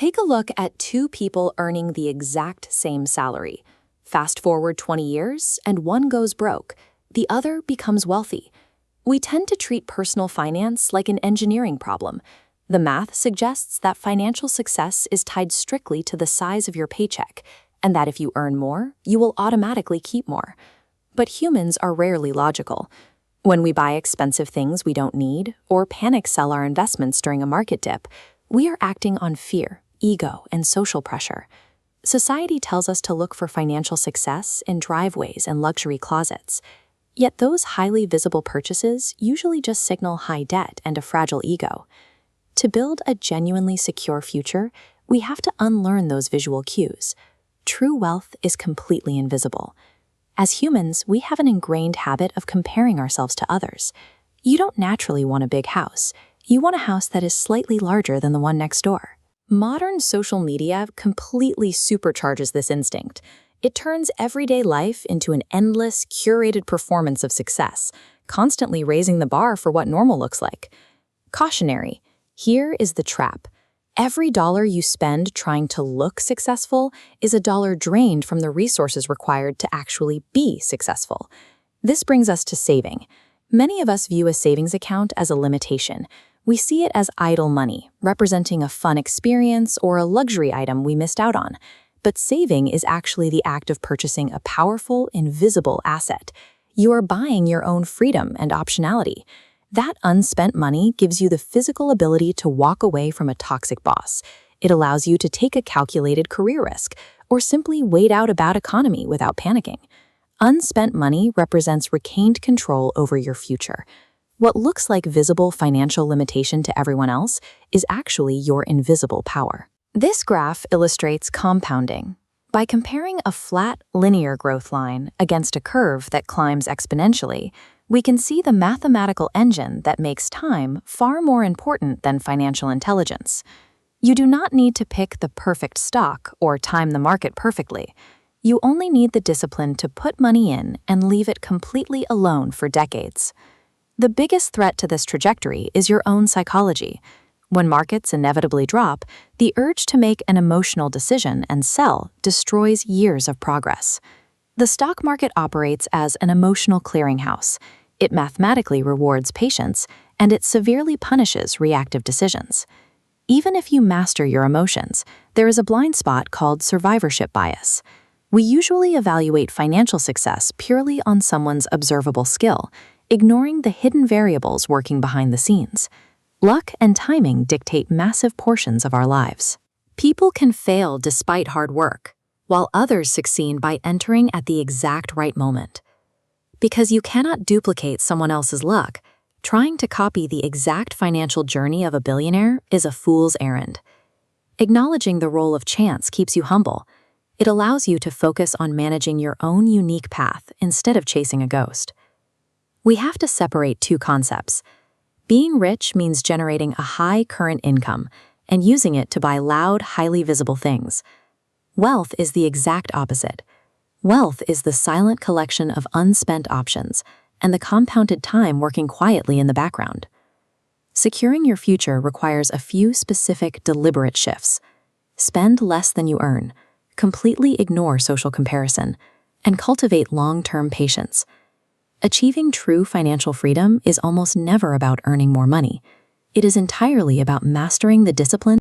Take a look at two people earning the exact same salary. Fast forward 20 years, and one goes broke, the other becomes wealthy. We tend to treat personal finance like an engineering problem. The math suggests that financial success is tied strictly to the size of your paycheck, and that if you earn more, you will automatically keep more. But humans are rarely logical. When we buy expensive things we don't need, or panic sell our investments during a market dip, we are acting on fear, ego, and social pressure. Society tells us to look for financial success in driveways and luxury closets. Yet those highly visible purchases usually just signal high debt and a fragile ego. To build a genuinely secure future, we have to unlearn those visual cues. True wealth is completely invisible. As humans, we have an ingrained habit of comparing ourselves to others. You don't naturally want a big house. You want a house that is slightly larger than the one next door. Modern social media completely supercharges this instinct. It turns everyday life into an endless, curated performance of success, constantly raising the bar for what normal looks like. Cautionary: here is the trap. Every dollar you spend trying to look successful is a dollar drained from the resources required to actually be successful. This brings us to saving. Many of us view a savings account as a limitation. We see it as idle money, representing a fun experience or a luxury item we missed out on. But saving is actually the act of purchasing a powerful, invisible asset. You are buying your own freedom and optionality. That unspent money gives you the physical ability to walk away from a toxic boss. It allows you to take a calculated career risk, or simply wait out a bad economy without panicking. Unspent money represents retained control over your future. What looks like visible financial limitation to everyone else is actually your invisible power. This graph illustrates compounding. By comparing a flat, linear growth line against a curve that climbs exponentially, we can see the mathematical engine that makes time far more important than financial intelligence. You do not need to pick the perfect stock or time the market perfectly. You only need the discipline to put money in and leave it completely alone for decades. The biggest threat to this trajectory is your own psychology. When markets inevitably drop, the urge to make an emotional decision and sell destroys years of progress. The stock market operates as an emotional clearinghouse. It mathematically rewards patience, and it severely punishes reactive decisions. Even if you master your emotions, there is a blind spot called survivorship bias. We usually evaluate financial success purely on someone's observable skill, ignoring the hidden variables working behind the scenes. Luck and timing dictate massive portions of our lives. People can fail despite hard work, while others succeed by entering at the exact right moment. Because you cannot duplicate someone else's luck, trying to copy the exact financial journey of a billionaire is a fool's errand. Acknowledging the role of chance keeps you humble. It allows you to focus on managing your own unique path instead of chasing a ghost. We have to separate two concepts. Being rich means generating a high current income and using it to buy loud, highly visible things. Wealth is the exact opposite. Wealth is the silent collection of unspent options and the compounded time working quietly in the background. Securing your future requires a few specific, deliberate shifts. Spend less than you earn, completely ignore social comparison, and cultivate long-term patience. Achieving true financial freedom is almost never about earning more money. It is entirely about mastering the discipline